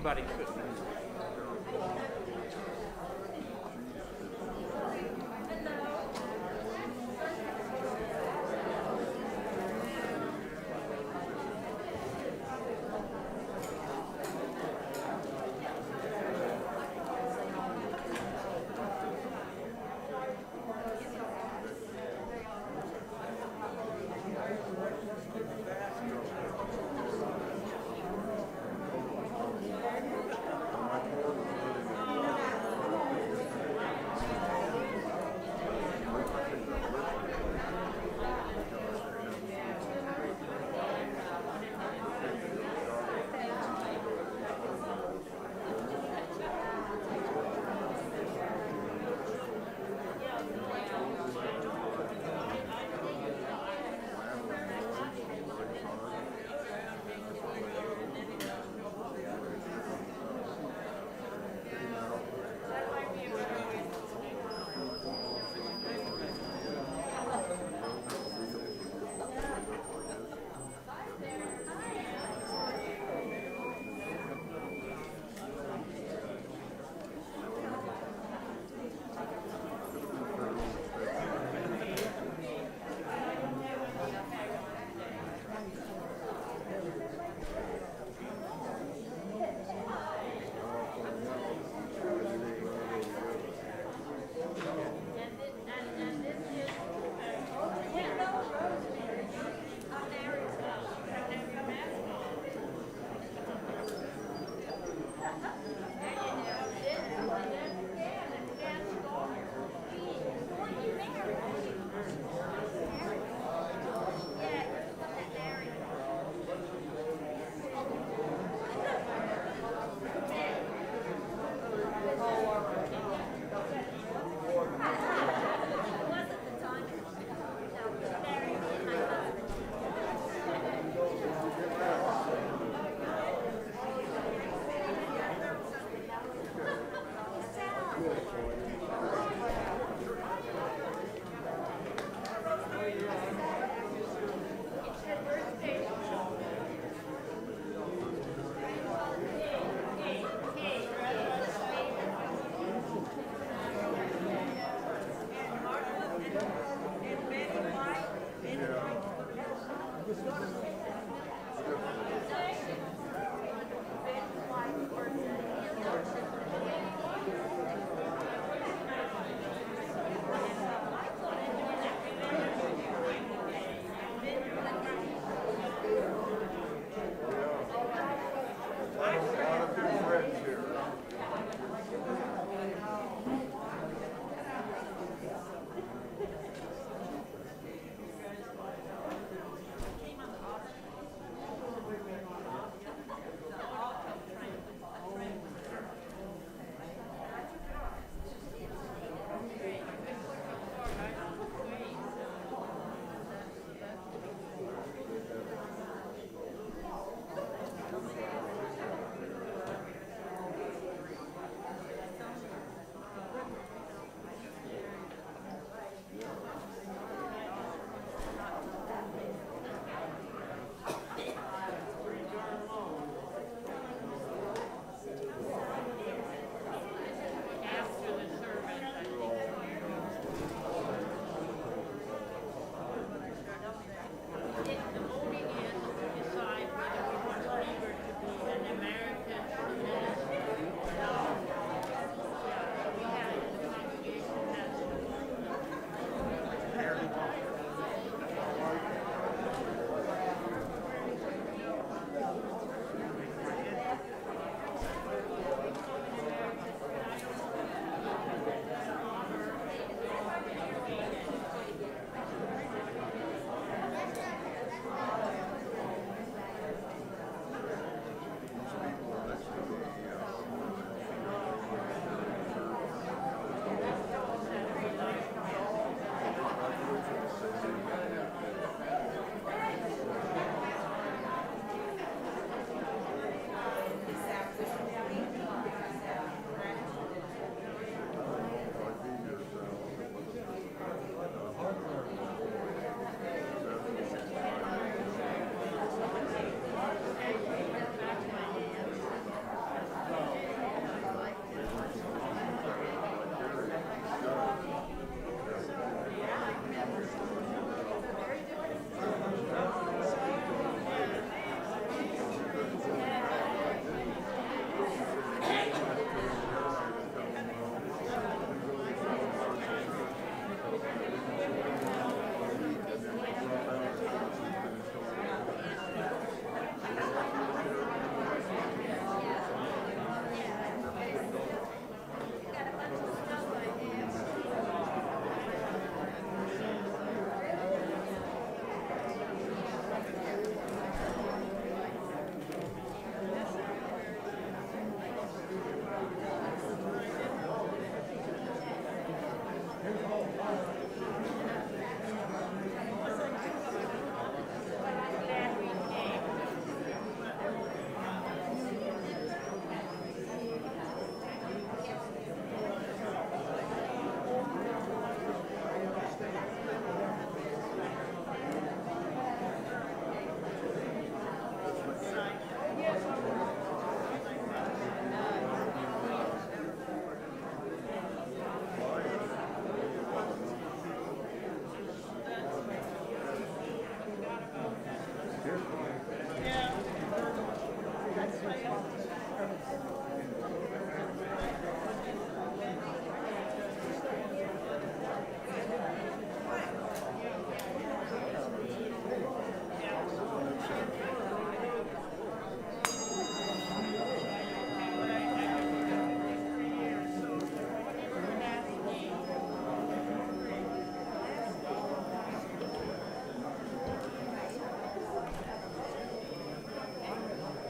anybody could.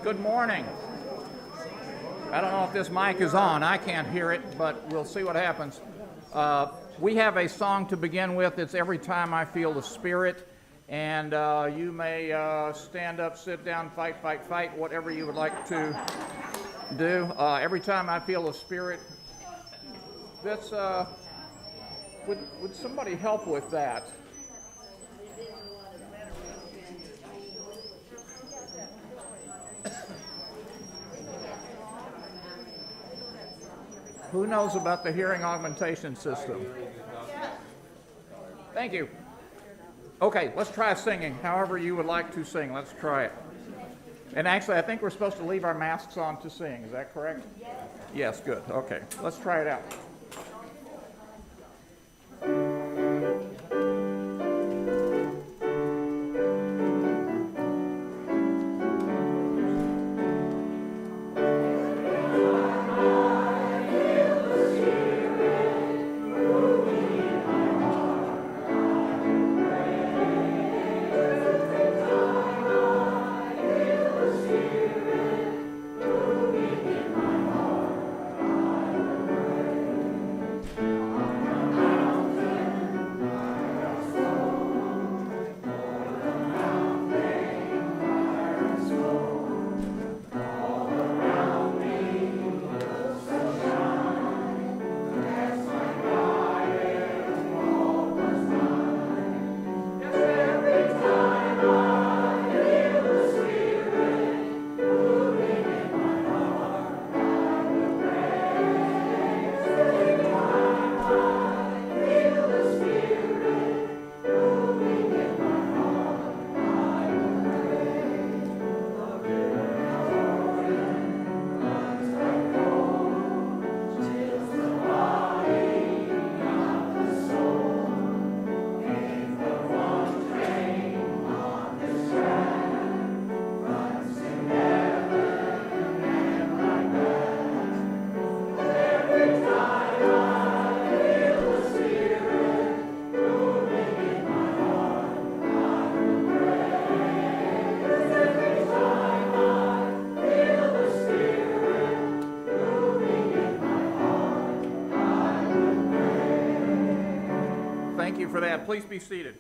Good morning. I don't know if this mic is on. I can't hear it, but we'll see what happens. We have a song to begin with. It's Every Time I Feel the Spirit. And you may stand up, sit down, fight, fight, fight, whatever you would like to do. Every time I feel the Spirit. This, would somebody help with that? Who knows about the hearing augmentation system? Thank you. Okay, let's try singing, however you would like to sing. Let's try it. And actually, I think we're supposed to leave our masks on to sing. Is that correct? Yes. Yes, good. Okay, let's try it out. For that. Please be seated.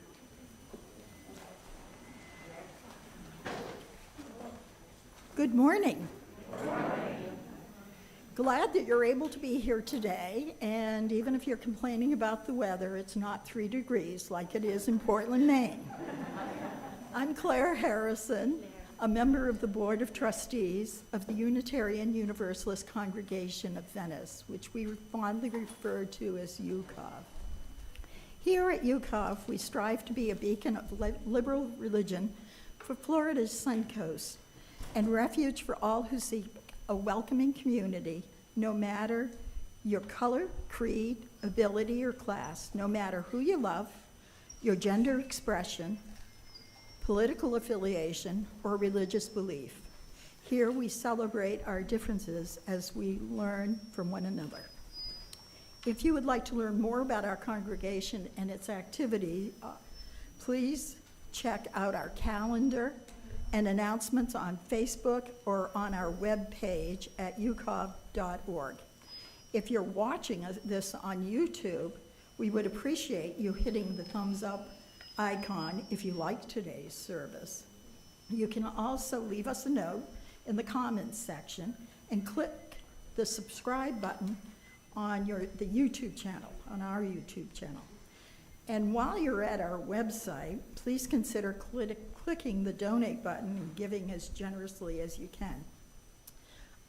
Good morning. Good morning. Glad that you're able to be here today, and even if you're complaining about the weather, it's not 3 degrees like it is in Portland, Maine. I'm Claire Harrison, a member of the Board of Trustees of the Unitarian Universalist Congregation of Venice, which we fondly refer to as UCOV. Here at UCOV, we strive to be a beacon of liberal religion for Florida's Suncoast and refuge for all who seek a welcoming community, no matter your color, creed, ability, or class, no matter who you love, your gender expression, political affiliation, or religious belief. Here we celebrate our differences as we learn from one another. If you would like to learn more about our congregation and its activity, please check out our calendar and announcements on Facebook or on our webpage at ucov.org. If you're watching this on YouTube, we would appreciate you hitting the thumbs up icon if you liked today's service. You can also leave us a note in the comments section and click the subscribe button on the YouTube channel, on our YouTube channel. And while you're at our website, please consider clicking the donate button and giving as generously as you can.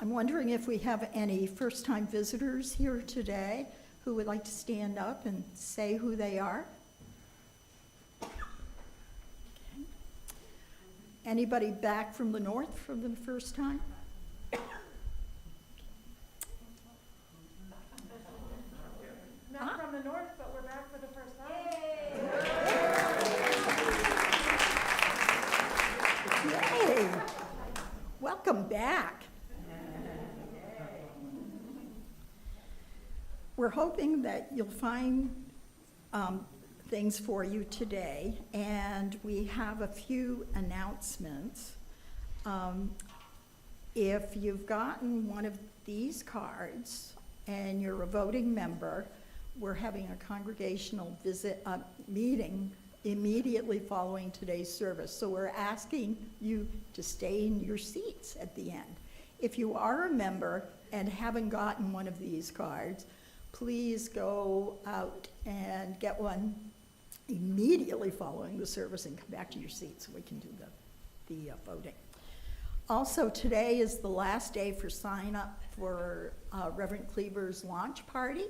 I'm wondering if we have any first-time visitors here today who would like to stand up and say who they are. Okay. Anybody back from the north for the first time? Not from the north, but we're back for the first time. Yay! Welcome back. We're hoping that you'll find things for you today, and we have a few announcements. If you've gotten one of these cards and you're a voting member, we're having a congregational meeting immediately following today's service. So we're asking you to stay in your seats at the end. If you are a member and haven't gotten one of these cards, please go out and get one immediately following the service and come back to your seat so we can do the voting. Also, today is the last day for sign up for Reverend Khleber's launch party.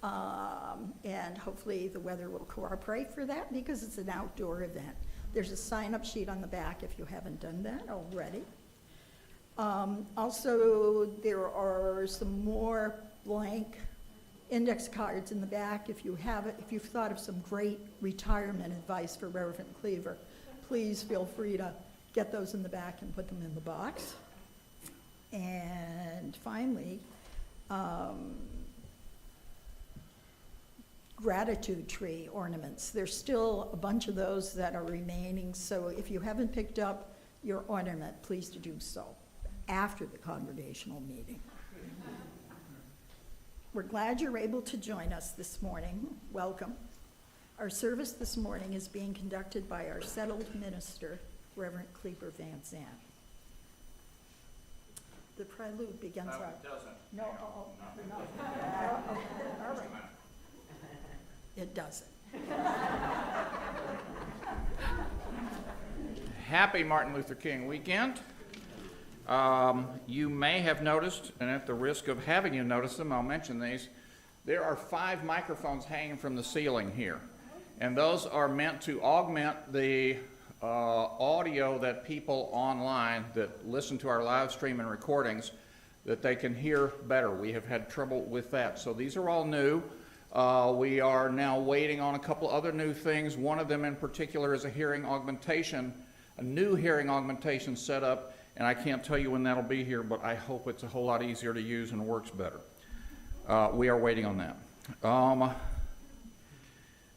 And hopefully the weather will cooperate for that because it's an outdoor event. There's a sign-up sheet on the back if you haven't done that already. Also, there are some more blank index cards in the back. If you've thought of some great retirement advice for Reverend Khleber, please feel free to get those in the back and put them in the box. And finally, gratitude tree ornaments. There's still a bunch of those that are remaining, so if you haven't picked up your ornament, please do so after the congregational meeting. We're glad you're able to join us this morning. Welcome. Our service this morning is being conducted by our settled minister, Reverend Khleber Van Zandt. The prelude begins No, out. it doesn't. No, No. no. All right. It doesn't. Happy Martin Luther King weekend. You may have noticed, and at the risk of having you notice them, I'll mention these. There are 5 microphones hanging from the ceiling here, and those are meant to augment the audio that people online that listen to our live stream and recordings, that they can hear better. We have had trouble with that, so these are all new. We are now waiting on a couple other new things. One of them in particular is a hearing augmentation, a new hearing augmentation setup, and I can't tell you when that'll be here, but I hope it's a whole lot easier to use and works better. We are waiting on that.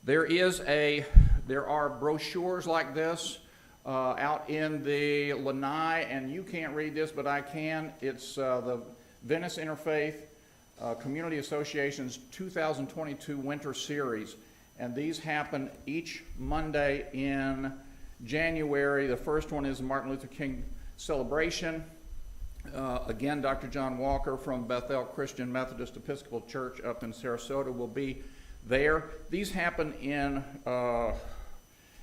There are brochures like this out in the lanai, and you can't read this, but I can. It's the Venice Interfaith Community Association's 2022 Winter Series, and these happen each Monday in January. The first one is the Martin Luther King celebration. Again, Dr. John Walker from Bethel Christian Methodist Episcopal Church up in Sarasota will be there. These happen in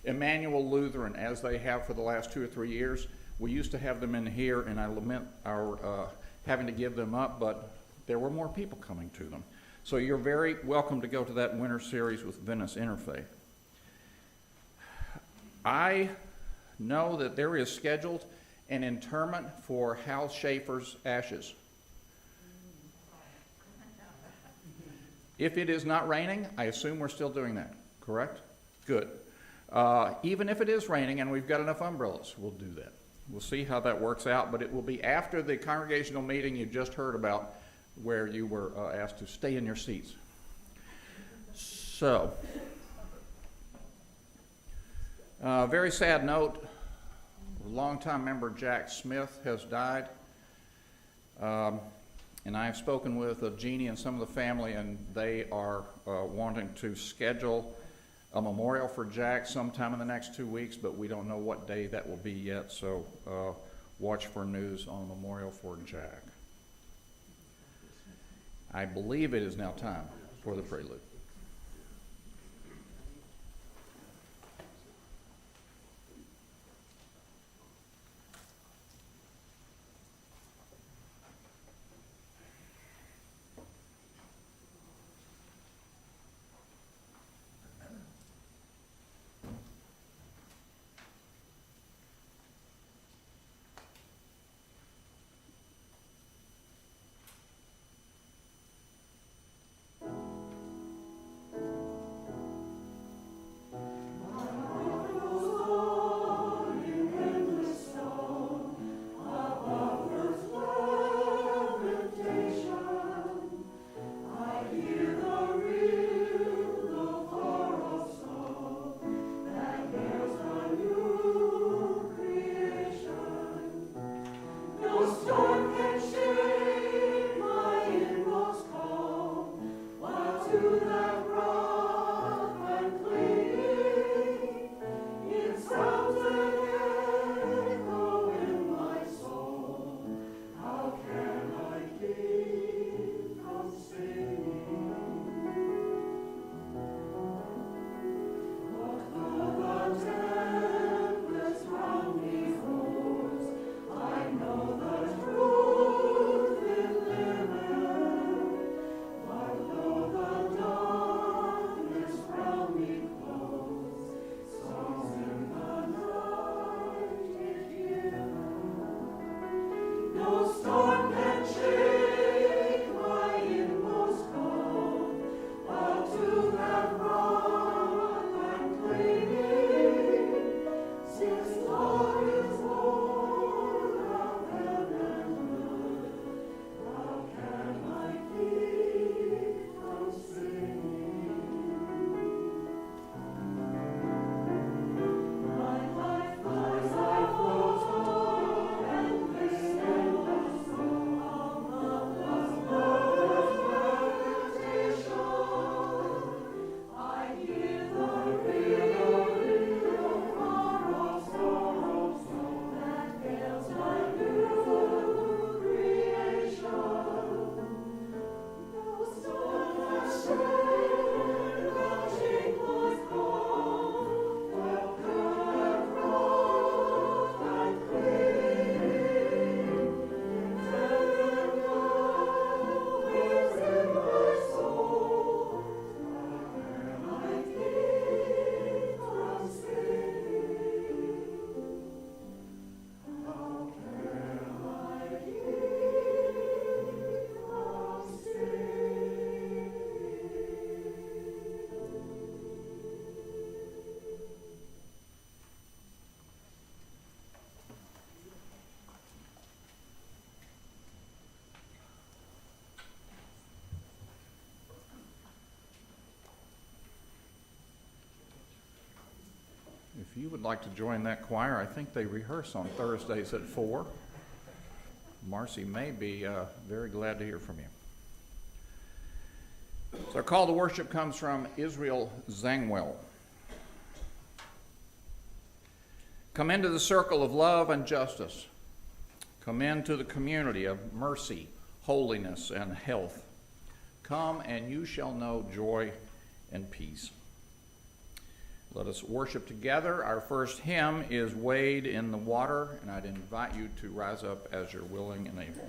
Emmanuel Lutheran, as they have for the last 2 or 3 years. We used to have them in here, and I lament our having to give them up, but there were more people coming to them. So you're very welcome to go to that winter series with Venice Interfaith. I know that there is scheduled an interment for Hal Schaefer's ashes. If it is not raining, I assume we're still doing that, correct? Good. Even if it is raining and we've got enough umbrellas, we'll do that. We'll see how that works out, but it will be after the congregational meeting you just heard about, where you were asked to stay in your seats. So, very sad note, longtime member Jack Smith has died. And I have spoken with Jeannie and some of the family, and they are wanting to schedule a memorial for Jack sometime in the next 2 weeks, but we don't know what day that will be yet, so watch for news on a memorial for Jack. I believe it is now time for the prelude. If you would like to join that choir, I think they rehearse on Thursdays at 4. Marcy may be very glad to hear from you. So our call to worship comes from Israel Zangwell. Come into the circle of love and justice. Come into the community of mercy, holiness, and health. Come and you shall know joy and peace. Let us worship together. Our first hymn is Wade in the Water, and I'd invite you to rise up as you're willing and able.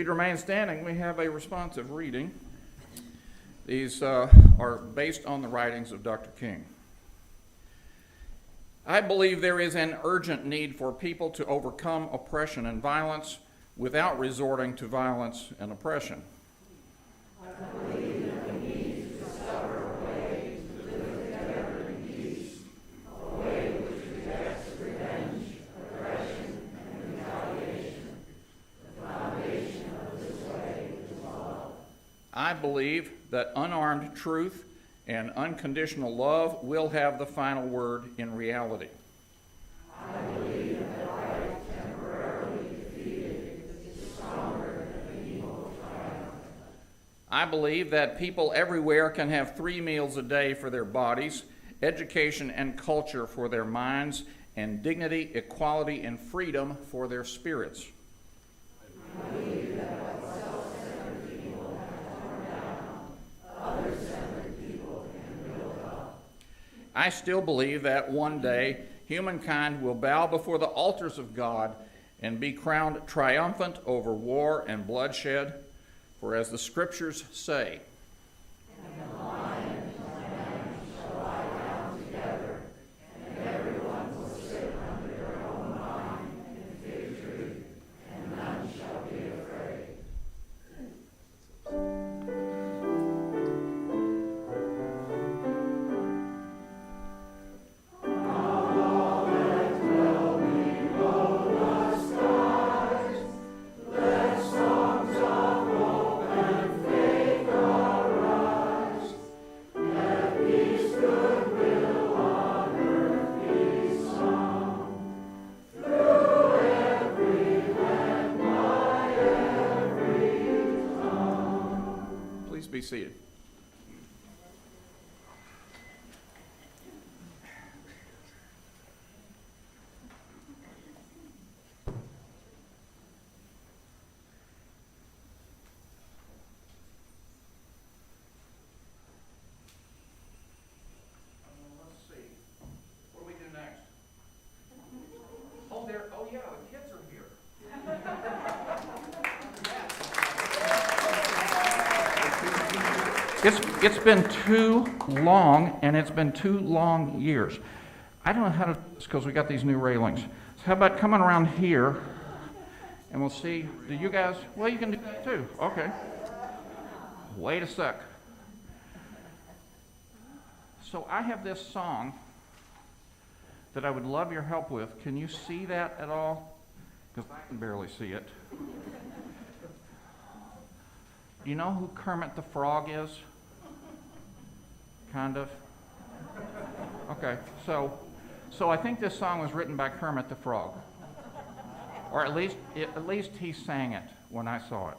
Remain standing, we have a responsive reading. These are based on the writings of Dr. King. I believe there is an urgent need for people to overcome oppression and violence without resorting to violence and oppression. I believe that we need to discover a way to live together in peace, a way which rejects revenge, aggression, and retaliation. The foundation I believe that unarmed truth and unconditional love will have the final word in reality. I believe that life temporarily defeated is stronger than evil triumph. I believe that people everywhere can have 3 meals a day for their bodies, education and culture for their minds, and dignity, equality, and freedom for their spirits. I believe that what self-centered people have torn down, other-centered people can build up. I still believe that one day humankind will bow before the altars of God and be crowned triumphant over war and bloodshed, for as the scriptures say, and the lion and the lamb shall lie down together, and everyone will sit under their own vine and fig tree, and none shall be afraid. Be seated. Let's see. What do we do next? Oh, yeah, the kids are here. It's been too long, and it's been 2 long years. I don't know how to, because we got these new railings. So how about coming around here, and we'll see. Do you guys, well, you can do that too. Okay. wait a sec. So I have this song that I would love your help with. Can you see that at all? Because I can barely see it. Do you know who Kermit the Frog is? Kind of. Okay, so I think this song was written by Kermit the Frog, or at least he sang it when I saw it.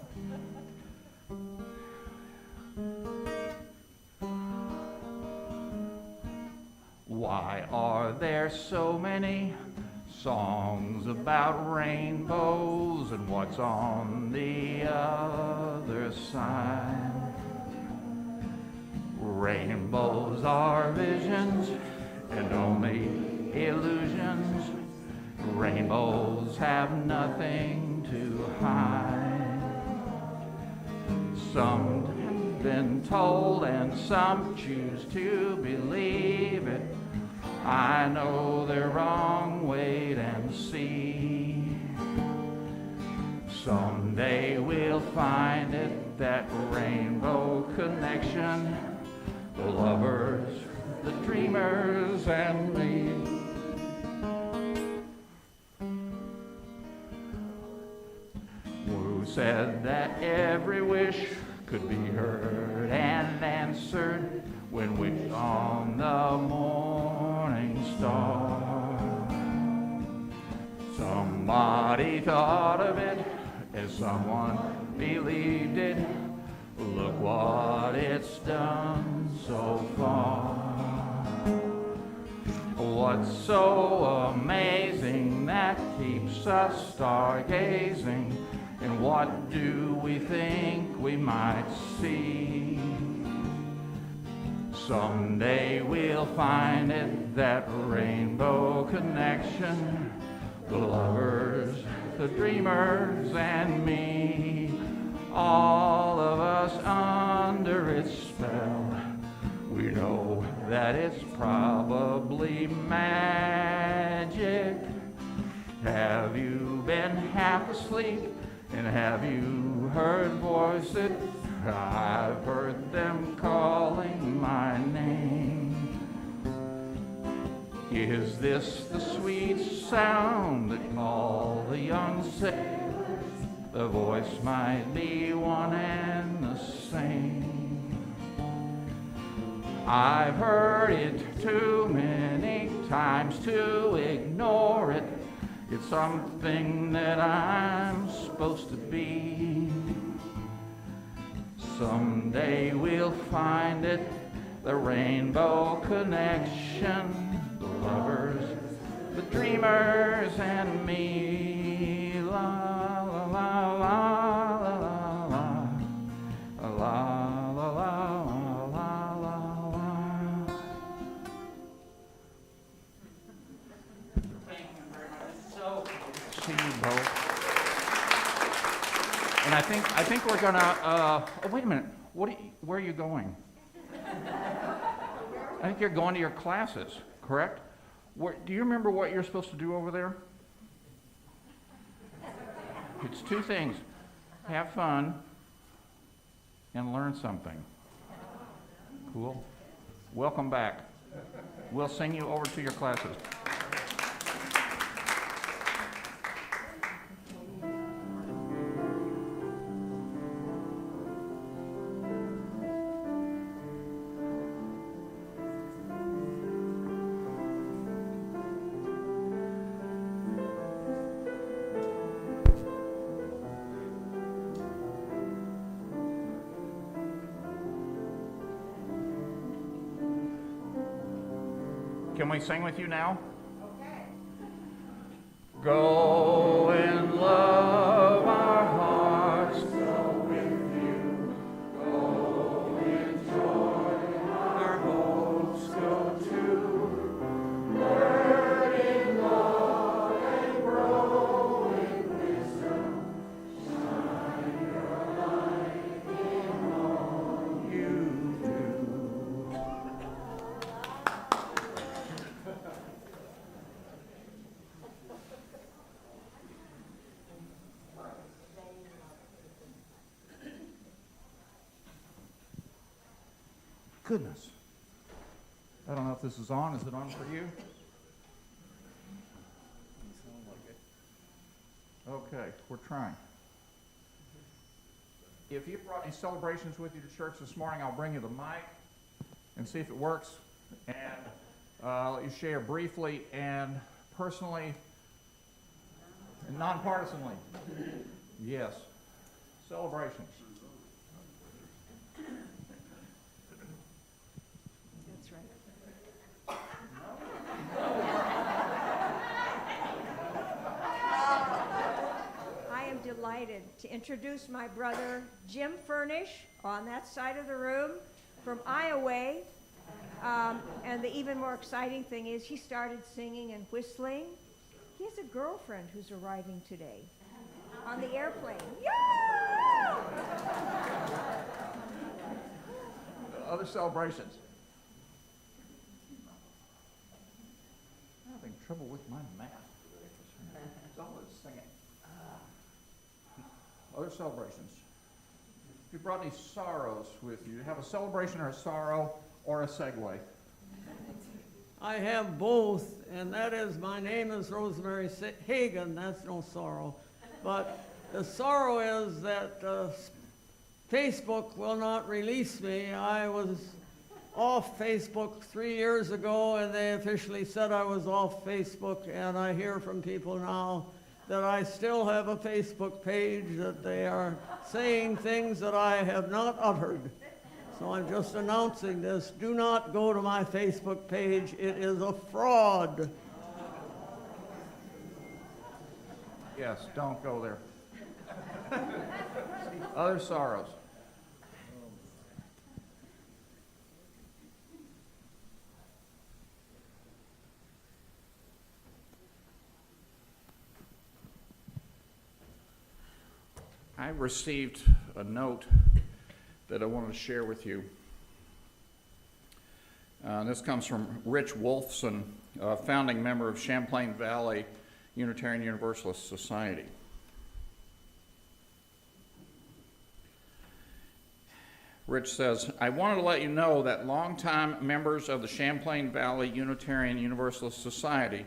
Why are there so many songs about rainbows, and what's on the other side? Rainbows are visions and only illusions. Rainbows have nothing to hide. Some have been told and some choose to believe it. I know they're wrong, wait and see. Someday we'll find it, that rainbow connection. The lovers, the dreamers, and me. Who said that every wish could be heard and answered when wished on the morning star? Somebody thought of it as someone believed it. Look what it's done so far. What's so amazing that keeps us stargazing? And what do we think we might see? Someday we'll find it, that rainbow connection. The lovers, the dreamers, and me. All of us under its spell. We know that it's probably magic. Have you been half asleep? And have you heard voices? I've heard them calling my name. Is this the sweet sound that all the young say? The voice might be one and the same. I've heard it too many times to ignore it. It's something that I'm supposed to be. Someday we'll find it, the rainbow connection. The lovers, the dreamers, and me. La la la la la la la la la la la la. Thank you very much. So, see you both. And I think we're gonna. Oh, wait a minute. Where are you going? I think you're going to your classes, correct? Do you remember what you're supposed to do over there? It's two things. Have fun and learn something. Cool. Welcome back. We'll sing you over to your classes. Can we sing with you now? Okay. Go and love our hearts. Go with you. Go in joy. Our hopes go too. Learn in love and grow in wisdom. Shine your light in all you do. goodness. I don't know if this is on. Is it on for you? Okay, we're trying. If you brought any celebrations with you to church this morning, I'll bring you the mic and see if it works. And let you share briefly and personally and nonpartisanly. Yes. Celebrations. That's right. I am delighted to introduce my brother Jim Furnish on that side of the room from Iowa. And the even more exciting thing is he started singing and whistling. He has a girlfriend who's arriving today on the airplane. Yeah! Other celebrations. I'm having trouble with my math. It's always singing. Other celebrations. If you brought any sorrows with you, have a celebration or a sorrow or a segue. I have both, and that is, my name is Rosemary Hagan. That's no sorrow. But the sorrow is that Facebook will not release me. I was off Facebook 3 years ago, and they officially said I was off Facebook, and I hear from people now that I still have a Facebook page, that they are saying things that I have not uttered. So I'm just announcing this. Do not go to my Facebook page. It is a fraud. Yes, don't go there. Other sorrows. I received a note that I wanted to share with you. This comes from Rich Wolfson, a founding member of Champlain Valley Unitarian Universalist Society. Rich says, I wanted to let you know that longtime members of the Champlain Valley Unitarian Universalist Society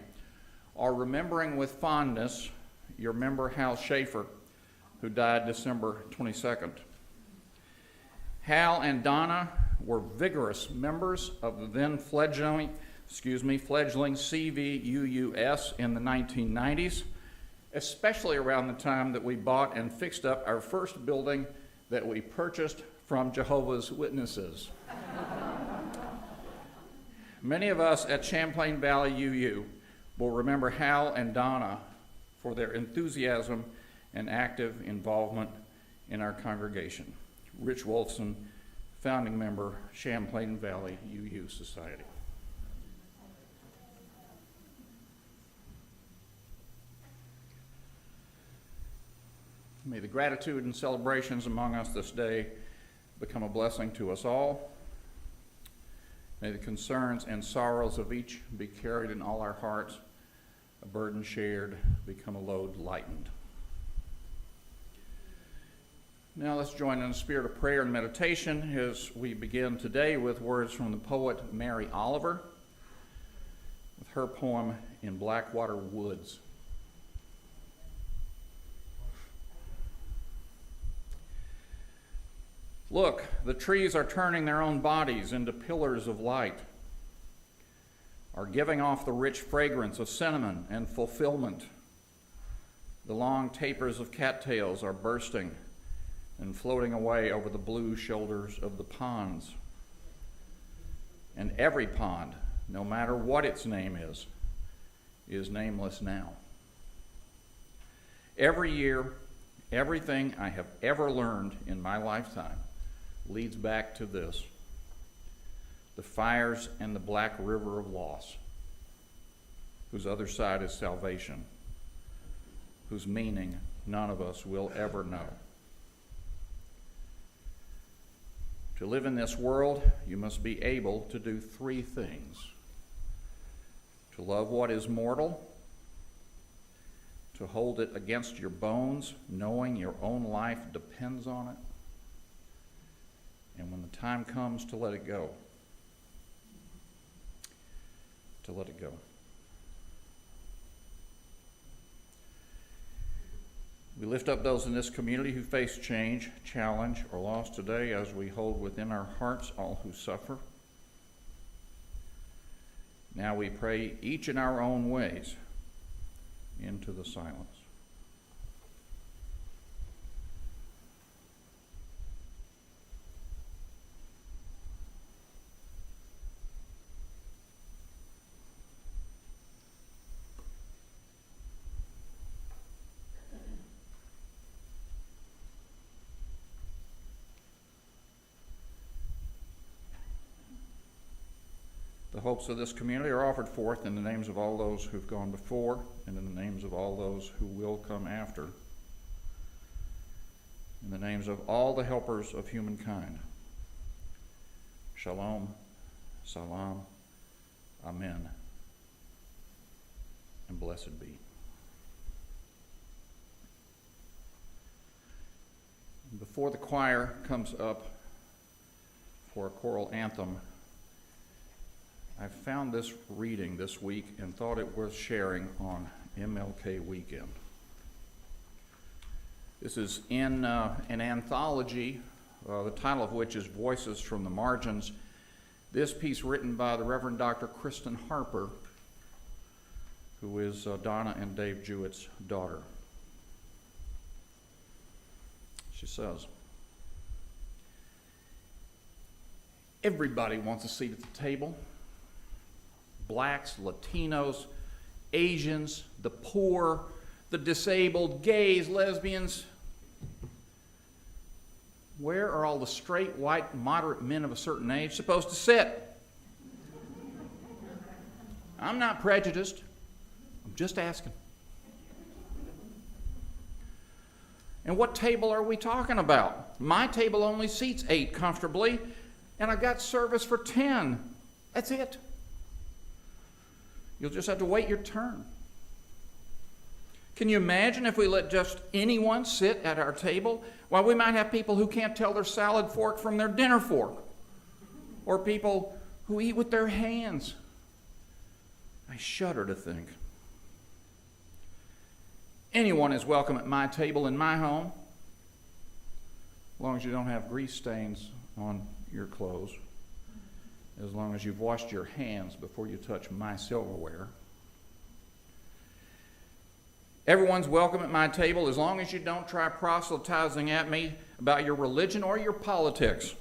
are remembering with fondness your member Hal Schaefer, who died December 22nd. Hal and Donna were vigorous members of the then fledgling CVUUS in the 1990s, especially around the time that we bought and fixed up our first building that we purchased from Jehovah's Witnesses. Many of us at Champlain Valley UU will remember Hal and Donna for their enthusiasm and active involvement in our congregation. Rich Wolfson, founding member, Champlain Valley UU Society. May the gratitude and celebrations among us this day become a blessing to us all. May the concerns and sorrows of each be carried in all our hearts, a burden shared, become a load lightened. Now let's join in a spirit of prayer and meditation as we begin today with words from the poet Mary Oliver with her poem In Blackwater Woods. Look, the trees are turning their own bodies into pillars of light, are giving off the rich fragrance of cinnamon and fulfillment. The long tapers of cattails are bursting and floating away over the blue shoulders of the ponds. And every pond, no matter what its name is nameless now. Every year, everything I have ever learned in my lifetime leads back to this: the fires and the black river of loss, whose other side is salvation, whose meaning none of us will ever know. To live in this world, you must be able to do three things: to love what is mortal, to hold it against your bones, knowing your own life depends on it, and when the time comes to let it go. to let it go. We lift up those in this community who face change, challenge, or loss today as we hold within our hearts all who suffer. Now we pray each in our own ways into the silence. The hopes of this community are offered forth in the names of all those who've gone before and in the names of all those who will come after, in the names of all the helpers of humankind. Shalom, salam, amen, and blessed be. Before the choir comes up for a choral anthem, I found this reading this week and thought it worth sharing on MLK weekend. This is in an anthology, the title of which is Voices from the Margins. This piece written by the Reverend Dr. Kristen Harper, who is Donna and Dave Jewett's daughter. She says, everybody wants a seat at the table. Blacks, Latinos, Asians, the poor, the disabled, gays, lesbians. Where are all the straight, white, moderate men of a certain age supposed to sit? I'm not prejudiced. I'm just asking. And what table are we talking about? My table only seats 8 comfortably, and I've got service for 10. That's it. You'll just have to wait your turn. Can you imagine if we let just anyone sit at our table? Well, we might have people who can't tell their salad fork from their dinner fork, or people who eat with their hands. I shudder to think. Anyone is welcome at my table in my home, as long as you don't have grease stains on your clothes. As long as you've washed your hands before you touch my silverware. Everyone's welcome at my table as long as you don't try proselytizing at me about your religion or your politics.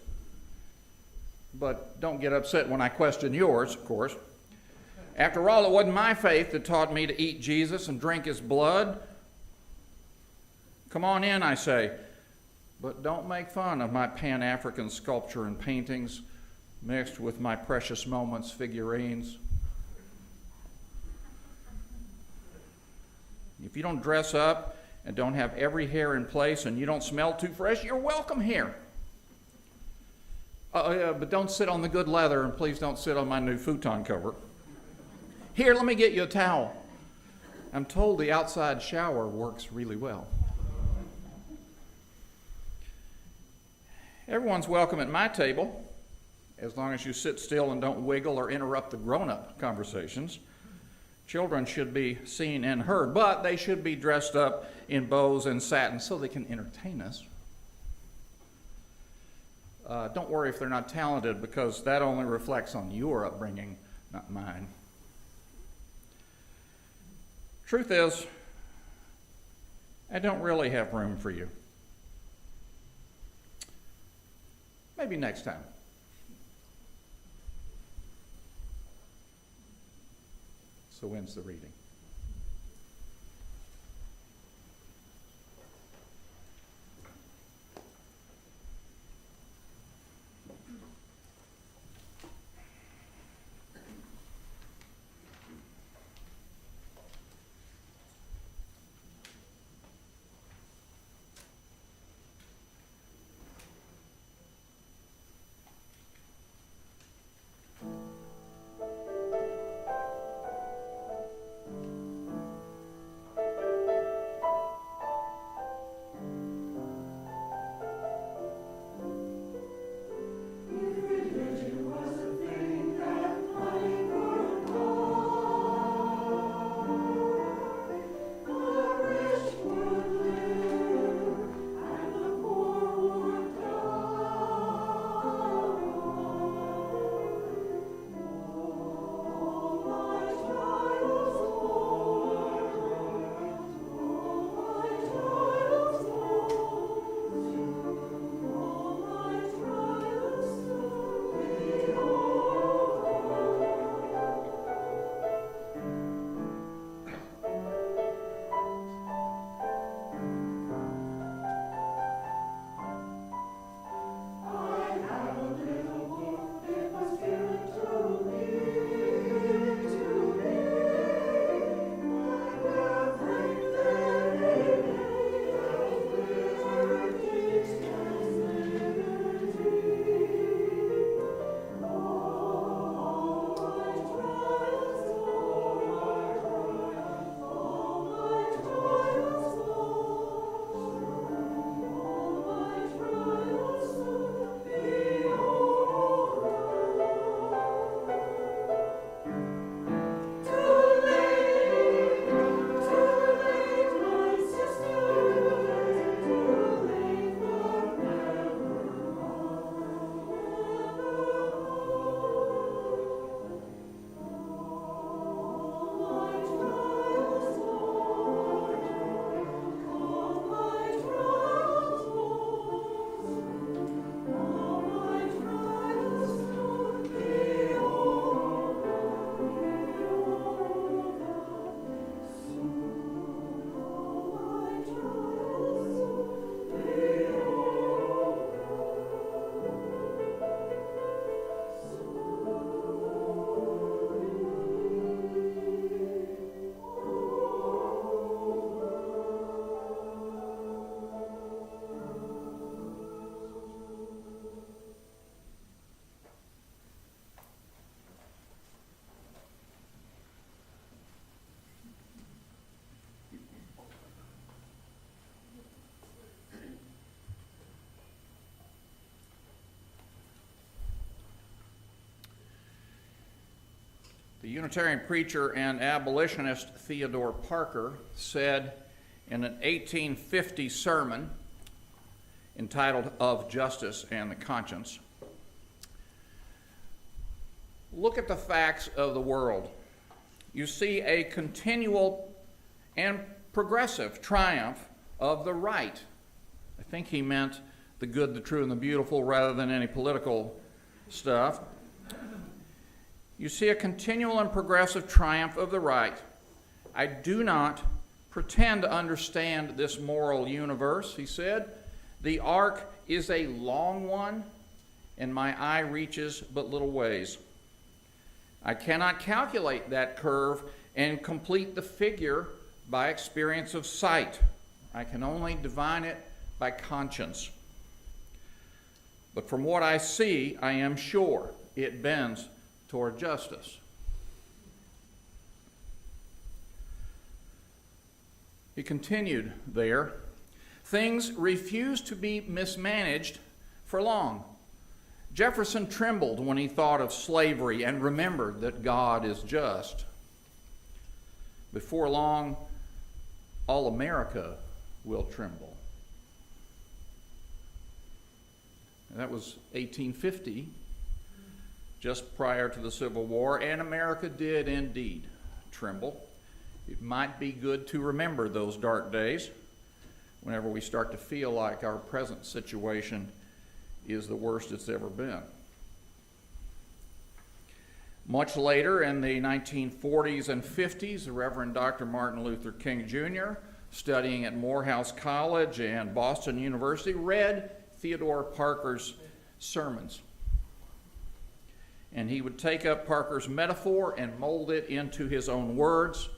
But don't get upset when I question yours, of course. After all, it wasn't my faith that taught me to eat Jesus and drink his blood. Come on in, I say. But don't make fun of my Pan-African sculpture and paintings, mixed with my precious moments figurines. If you don't dress up and don't have every hair in place and you don't smell too fresh, you're welcome here. But don't sit on the good leather, and please don't sit on my new futon cover. Here, let me get you a towel. I'm told the outside shower works really well. Everyone's welcome at my table, as long as you sit still and don't wiggle or interrupt the grown-up conversations. Children should be seen and heard, but they should be dressed up in bows and satin so they can entertain us. Don't worry if they're not talented, because that only reflects on your upbringing, not mine. Truth is, I don't really have room for you. Maybe next time. So ends the reading. The Unitarian preacher and abolitionist Theodore Parker said in an 1850 sermon entitled Of Justice and the Conscience, "Look at the facts of the world. You see a continual and progressive triumph of the right." I think he meant the good, the true, and the beautiful rather than any political stuff. You see a continual and progressive triumph of the right. I do not pretend to understand this moral universe, he said. The arc is a long one, and my eye reaches but little ways. I cannot calculate that curve and complete the figure by experience of sight. I can only divine it by conscience. But from what I see, I am sure it bends toward justice. He continued there, things refuse to be mismanaged for long. Jefferson trembled when he thought of slavery and remembered that God is just. Before long, all America will tremble. And that was 1850, just prior to the Civil War, and America did indeed tremble. It might be good to remember those dark days whenever we start to feel like our present situation is the worst it's ever been. Much later, in the 1940s and 50s, the Reverend Dr. Martin Luther King Jr., studying at Morehouse College and Boston University, read Theodore Parker's sermons. And he would take up Parker's metaphor and mold it into his own words.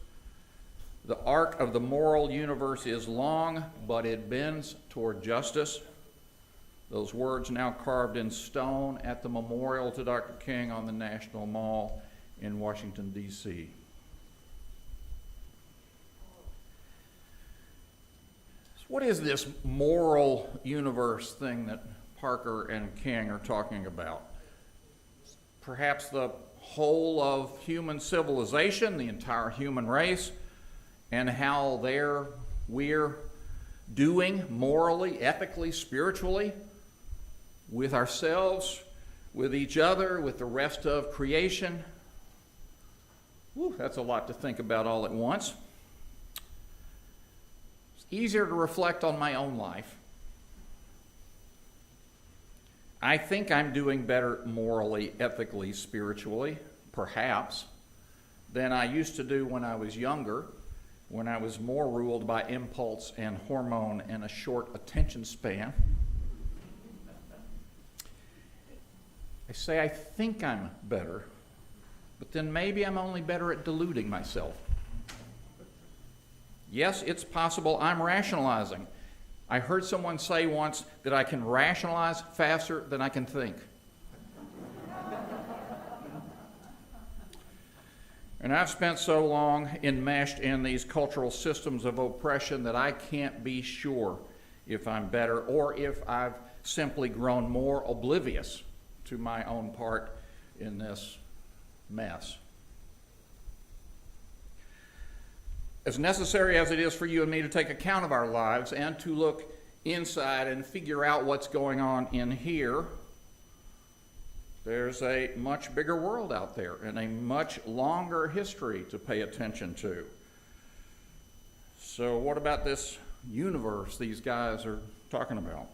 The arc of the moral universe is long, but it bends toward justice. Those words now carved in stone at the memorial to Dr. King on the National Mall in Washington, D.C. So what is this moral universe thing that Parker and King are talking about? Perhaps the whole of human civilization, the entire human race, and how we're doing morally, ethically, spiritually, with ourselves, with each other, with the rest of creation. Whew, that's a lot to think about all at once. It's easier to reflect on my own life. I think I'm doing better morally, ethically, spiritually, perhaps, than I used to do when I was younger, when I was more ruled by impulse and hormone and a short attention span. I say I think I'm better, but then maybe I'm only better at deluding myself. Yes, it's possible I'm rationalizing. I heard someone say once that I can rationalize faster than I can think. And I've spent so long enmeshed in these cultural systems of oppression that I can't be sure if I'm better or if I've simply grown more oblivious to my own part in this mess. As necessary as it is for you and me to take account of our lives and to look inside and figure out what's going on in here, there's a much bigger world out there and a much longer history to pay attention to. So what about this universe these guys are talking about?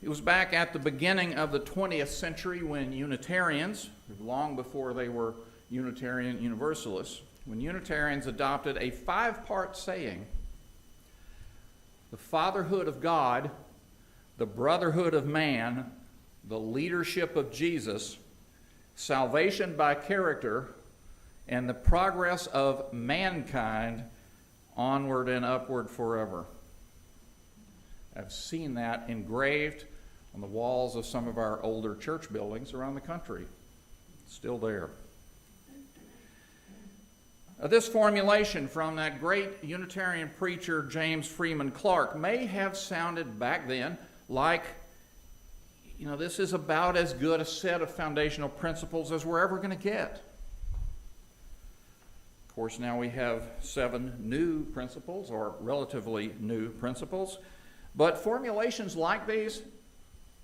It was back at the beginning of the 20th century when Unitarians, long before they were Unitarian Universalists, when Unitarians adopted a 5-part saying: the fatherhood of God, the brotherhood of man, the leadership of Jesus, salvation by character, and the progress of mankind onward and upward forever. I've seen that engraved on the walls of some of our older church buildings around the country. It's still there. This formulation from that great Unitarian preacher James Freeman Clarke may have sounded back then like this is about as good a set of foundational principles as we're ever going to get. Of course, now we have 7 new principles, or relatively new principles, but formulations like these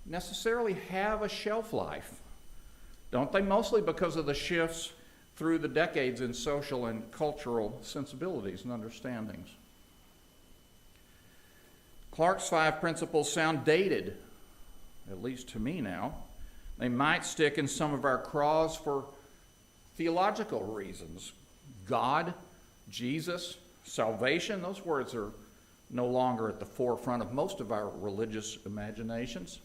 necessarily have a shelf life, don't they? Mostly because of the shifts through the decades in social and cultural sensibilities and understandings. Clarke's 5 principles sound dated, at least to me now. They might stick in some of our craws for theological reasons. God, Jesus, salvation, those words are no longer at the forefront of most of our religious imaginations.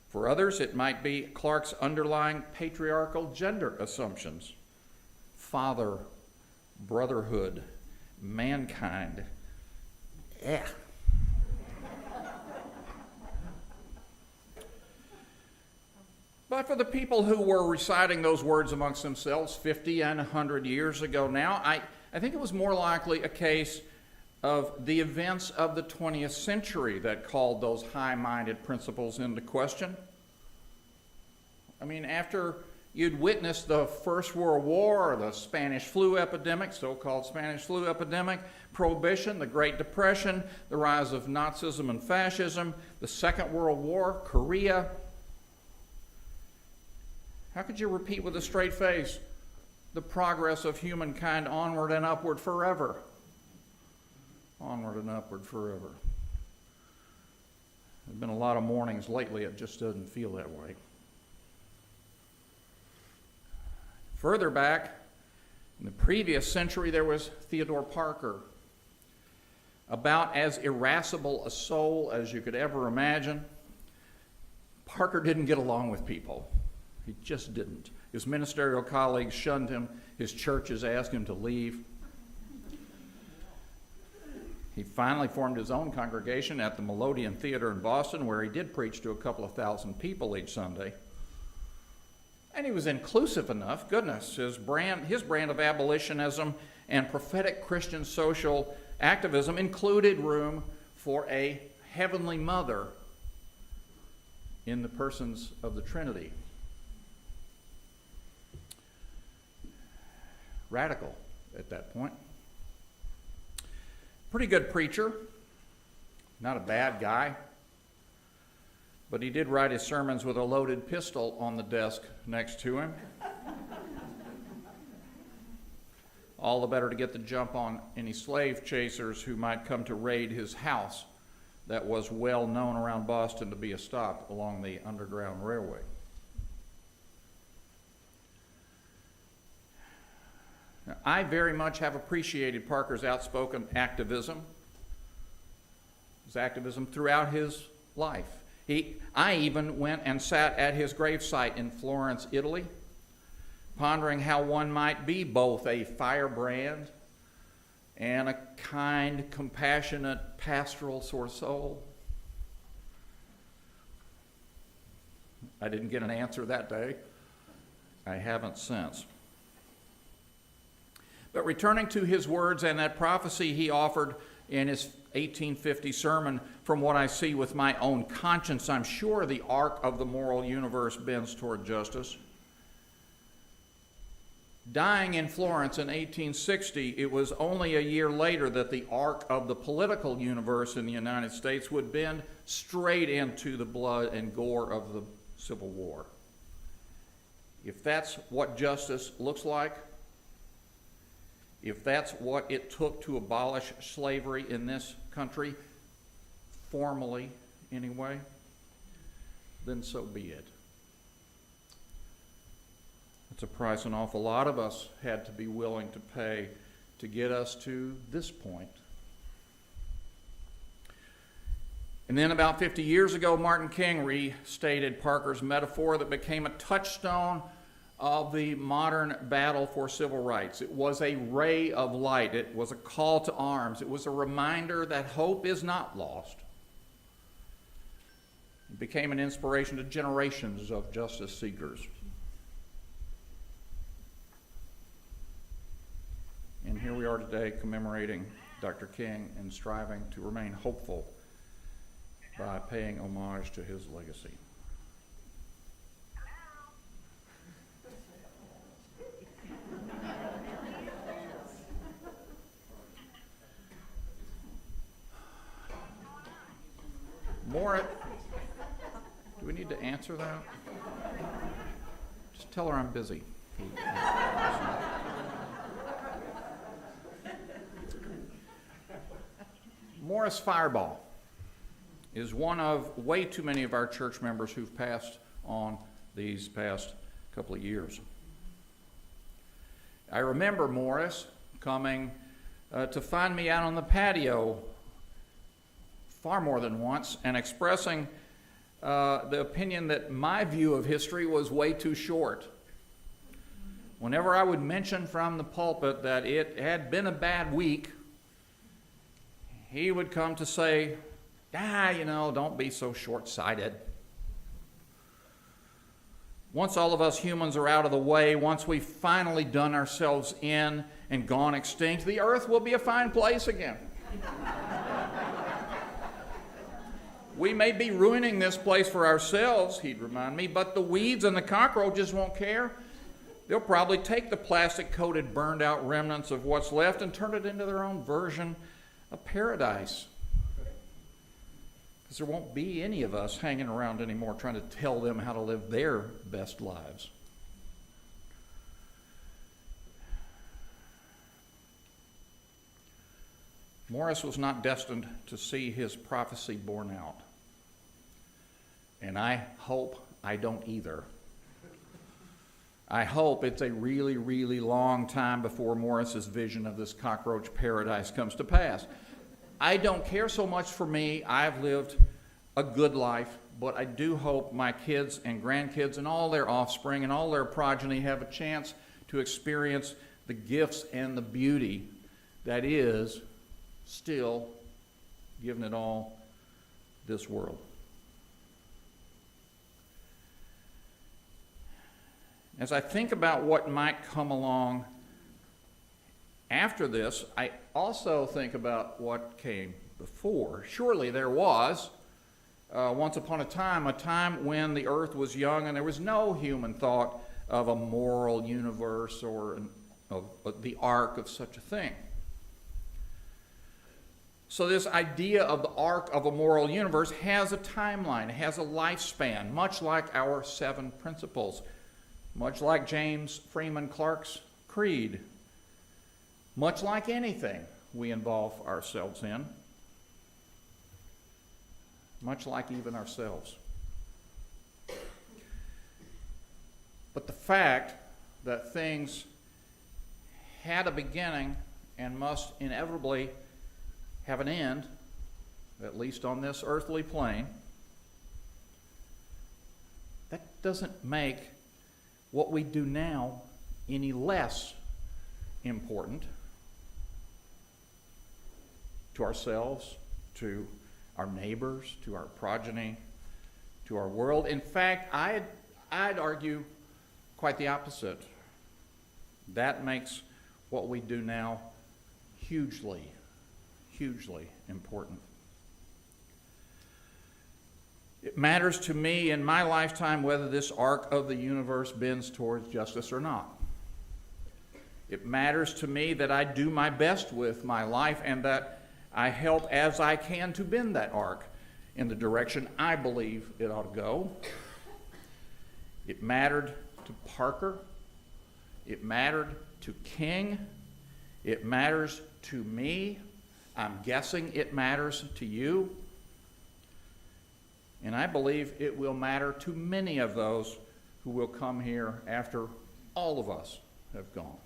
For others, it might be Clarke's underlying patriarchal gender assumptions. Father, brotherhood, mankind. Yeah. But for the people who were reciting those words amongst themselves 50 and 100 years ago now, I think it was more likely a case of the events of the 20th century that called those high-minded principles into question. I mean, after you'd witnessed the First World War, or the Spanish flu epidemic, so-called Spanish flu epidemic, Prohibition, the Great Depression, the rise of Nazism and fascism, the Second World War, Korea, how could you repeat with a straight face the progress of humankind onward and upward forever? Onward and upward forever. There's been a lot of mornings lately, it just doesn't feel that way. Further back, in the previous century, there was Theodore Parker, about as irascible a soul as you could ever imagine. Parker didn't get along with people. He just didn't. His ministerial colleagues shunned him. His churches asked him to leave. He finally formed his own congregation at the Melodeon Theater in Boston, where he did preach to a couple of thousand people each Sunday. And he was inclusive enough, goodness, his brand of abolitionism and prophetic Christian social activism included room for a heavenly mother in the persons of the Trinity. Radical at that point. Pretty good preacher, not a bad guy, but he did write his sermons with a loaded pistol on the desk next to him. All the better to get the jump on any slave chasers who might come to raid his house that was well known around Boston to be a stop along the Underground Railway. Now, I very much have appreciated Parker's outspoken activism, his activism throughout his life. I even went and sat at his gravesite in Florence, Italy, pondering how one might be both a firebrand and a kind, compassionate, pastoral sort of soul. I didn't get an answer that day. I haven't since. But returning to his words and that prophecy he offered in his 1850 sermon, from what I see with my own conscience, I'm sure the arc of the moral universe bends toward justice. Dying in Florence in 1860, it was only a year later that the arc of the political universe in the United States would bend straight into the blood and gore of the Civil War. If that's what justice looks like, if that's what it took to abolish slavery in this country, formally anyway, then so be it. It's a price an awful lot of us had to be willing to pay to get us to this point. And then about 50 years ago, Martin King restated Parker's metaphor that became a touchstone of the modern battle for civil rights. It was a ray of light. It was a call to arms. It was a reminder that hope is not lost. It became an inspiration to generations of justice seekers. And here we are today commemorating Dr. King and striving to remain hopeful by paying homage to his legacy. More, do we need to answer that? Just tell her I'm busy. Morris Fireball is one of way too many of our church members who've passed on these past couple of years. I remember Morris coming to find me out on the patio far more than once and expressing the opinion that my view of history was way too short. Whenever I would mention from the pulpit that it had been a bad week, he would come to say, don't be so short-sighted. Once all of us humans are out of the way, once we've finally done ourselves in and gone extinct, the earth will be a fine place again. We may be ruining this place for ourselves, he'd remind me, but the weeds and the cockroaches won't care. They'll probably take the plastic-coated, burned-out remnants of what's left and turn it into their own version of paradise. Because there won't be any of us hanging around anymore trying to tell them how to live their best lives. Morris was not destined to see his prophecy borne out. And I hope I don't either. I hope it's a really, really long time before Morris's vision of this cockroach paradise comes to pass. I don't care so much for me. I've lived a good life, but I do hope my kids and grandkids and all their offspring and all their progeny have a chance to experience the gifts and the beauty that is still, given it all, this world. As I think about what might come along after this, I also think about what came before. Surely there was, once upon a time when the earth was young and there was no human thought of a moral universe or of the arc of such a thing. So this idea of the arc of a moral universe has a timeline, it has a lifespan, much like our 7 principles. Much like James Freeman Clarke's creed, much like anything we involve ourselves in, much like even ourselves. But the fact that things had a beginning and must inevitably have an end, at least on this earthly plane, that doesn't make what we do now any less important to ourselves, to our neighbors, to our progeny, to our world. In fact, I'd argue quite the opposite. That makes what we do now hugely, hugely important. It matters to me in my lifetime whether this arc of the universe bends towards justice or not. It matters to me that I do my best with my life and that I help as I can to bend that arc in the direction I believe it ought to go. It mattered to Parker. It mattered to King. It matters to me. I'm guessing it matters to you. And I believe it will matter to many of those who will come here after all of us have gone.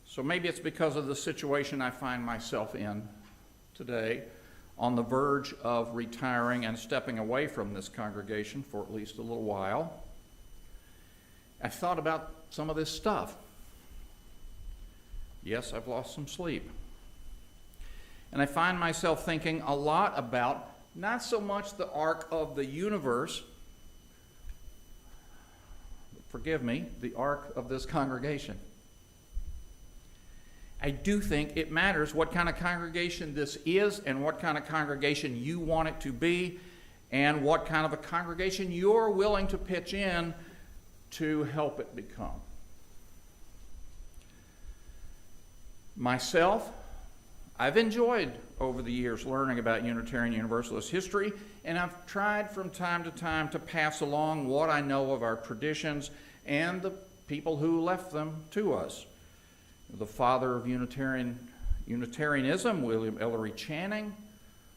So maybe it's because of the situation I find myself in today, on the verge of retiring and stepping away from this congregation for at least a little while. I thought about some of this stuff. Yes, I've lost some sleep. And I find myself thinking a lot about not so much the arc of the universe, forgive me, the arc of this congregation. I do think it matters what kind of congregation this is and what kind of congregation you want it to be and what kind of a congregation you're willing to pitch in to help it become. Myself, I've enjoyed over the years learning about Unitarian Universalist history, and I've tried from time to time to pass along what I know of our traditions and the people who left them to us. The father of Unitarianism, William Ellery Channing,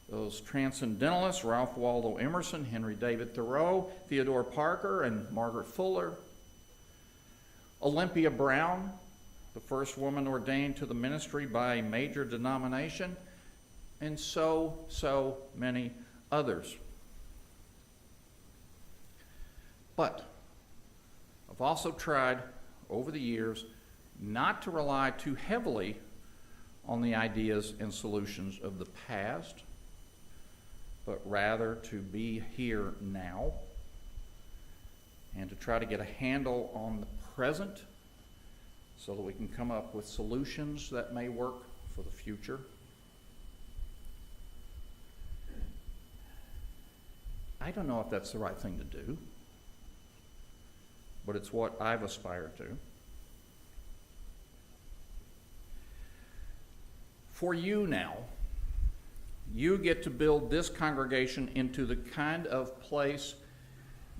those transcendentalists, Ralph Waldo Emerson, Henry David Thoreau, Theodore Parker, and Margaret Fuller. Olympia Brown, the first woman ordained to the ministry by a major denomination, and so many others. But I've also tried over the years not to rely too heavily on the ideas and solutions of the past, but rather to be here now and to try to get a handle on the present so that we can come up with solutions that may work for the future. I don't know if that's the right thing to do, but it's what I've aspired to. For you now, you get to build this congregation into the kind of place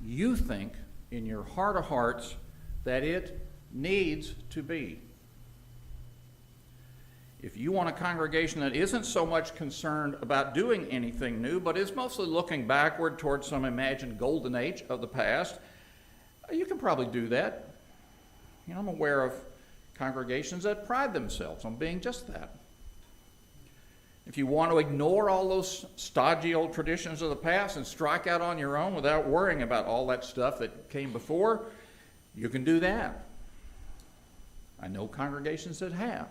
you think in your heart of hearts that it needs to be. If you want a congregation that isn't so much concerned about doing anything new, but is mostly looking backward towards some imagined golden age of the past, you can probably do that. You know, I'm aware of congregations that pride themselves on being just that. If you want to ignore all those stodgy old traditions of the past and strike out on your own without worrying about all that stuff that came before, you can do that. I know congregations that have.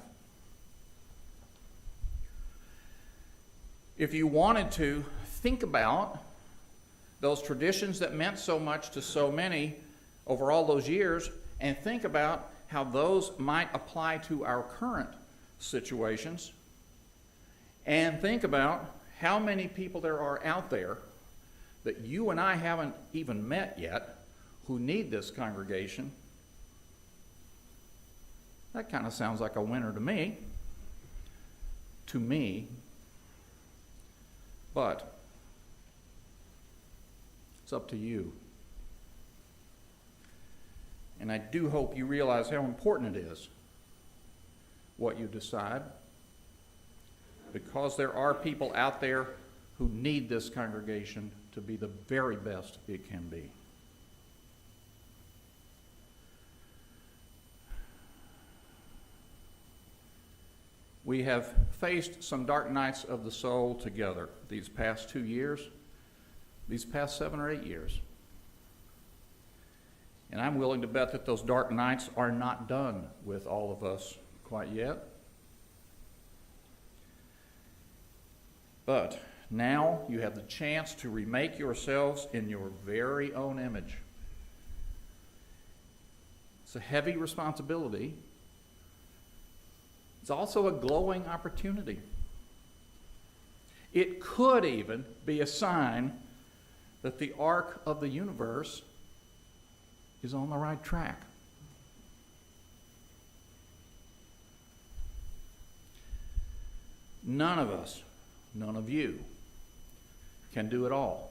If you wanted to think about those traditions that meant so much to so many over all those years and think about how those might apply to our current situations, and think about how many people there are out there that you and I haven't even met yet who need this congregation, that kind of sounds like a winner to me. But it's up to you. And I do hope you realize how important it is what you decide, because there are people out there who need this congregation to be the very best it can be. We have faced some dark nights of the soul together these past 2 years, these past 7 or 8 years. And I'm willing to bet that those dark nights are not done with all of us quite yet. But now you have the chance to remake yourselves in your very own image. It's a heavy responsibility. It's also a glowing opportunity. It could even be a sign that the arc of the universe is on the right track. None of us, none of you, can do it all.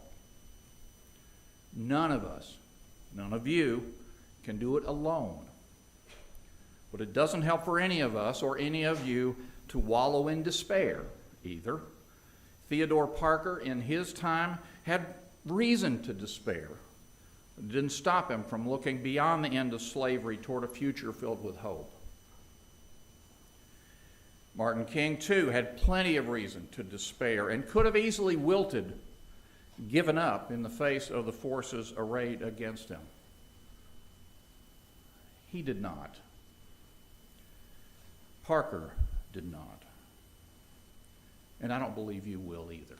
None of us, none of you, can do it alone. But it doesn't help for any of us or any of you to wallow in despair either. Theodore Parker, in his time, had reason to despair. It didn't stop him from looking beyond the end of slavery toward a future filled with hope. Martin King, too, had plenty of reason to despair and could have easily wilted, given up in the face of the forces arrayed against him. He did not. Parker did not. And I don't believe you will either.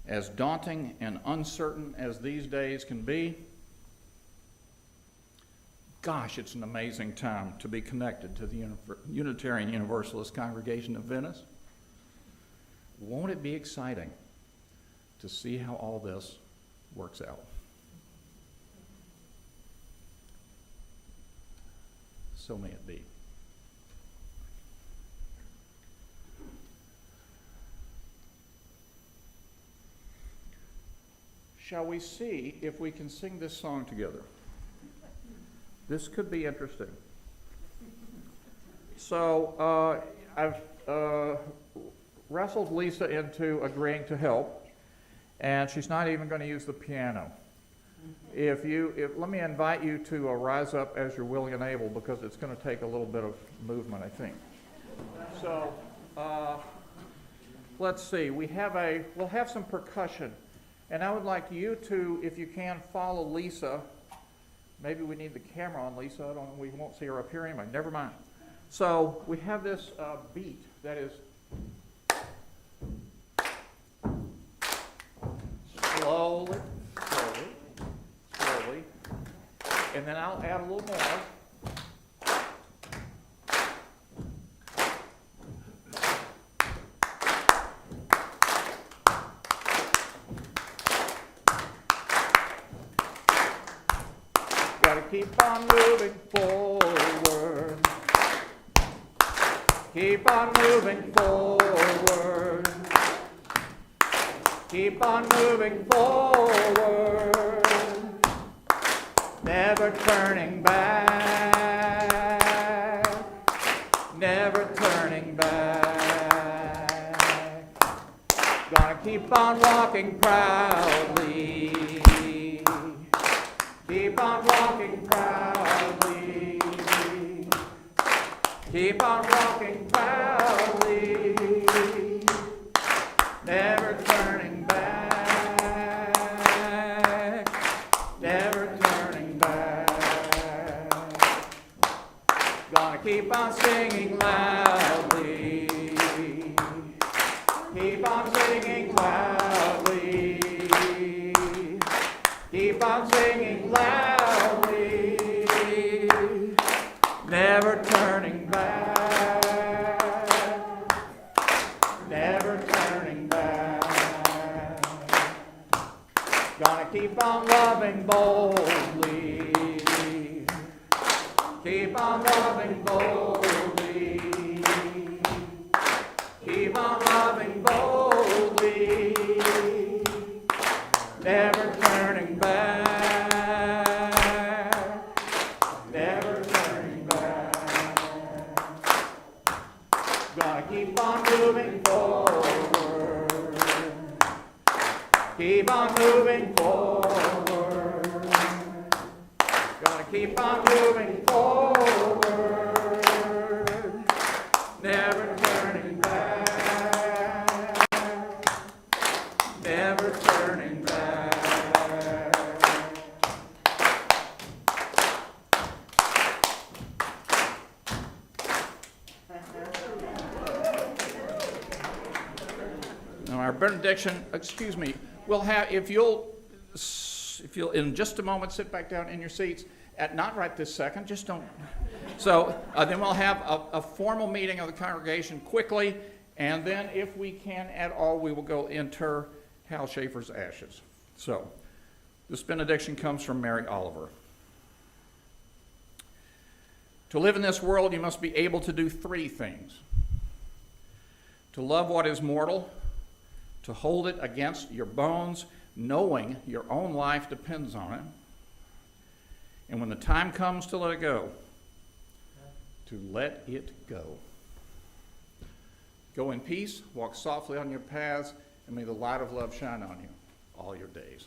As daunting and uncertain as these days can be, Gosh, it's an amazing time to be connected to the Unitarian Universalist congregation of Venice. Won't it be exciting to see how all this works out? So may it be. Shall we see if we can sing this song together? This could be interesting. So I've wrestled Lisa into agreeing to help, and she's not even going to use the piano. Let me invite you to rise up as you're willing and able, because it's going to take a little bit of movement, I think. So let's see. We'll have some percussion, and I would like you to, if you can, follow Lisa. Maybe we need the camera on Lisa. We won't see her up here anyway. Never mind. So we have this beat that is slowly, slowly, slowly, and then I'll add a little more. Keep on moving forward. Keep on moving forward. Keep on moving forward. Never turning back. Never turning back. Gonna keep on walking proudly. Keep on walking proudly. Keep on walking proudly. Never turning back. Never turning back. Gonna keep on singing loudly. Keep on singing loudly. Keep on singing loudly, never turning back, never turning back. Gonna keep on loving boldly, keep on loving boldly, keep on loving boldly, never turning back, never turning back. Gonna keep on moving forward. Keep on moving forward. Gonna keep on moving forward. Never turning back. Never turning back. Now our benediction, excuse me, we'll have, if you'll in just a moment sit back down in your seats, not right this second, just don't. So then we'll have a formal meeting of the congregation quickly, and then if we can at all, we will go inter Hal Schaefer's ashes. So this benediction comes from Mary Oliver. To live in this world, you must be able to do three things: to love what is mortal, to hold it against your bones, knowing your own life depends on it, and when the time comes to let it go, to let it go. Go in peace, walk softly on your paths, and may the light of love shine on you all your days.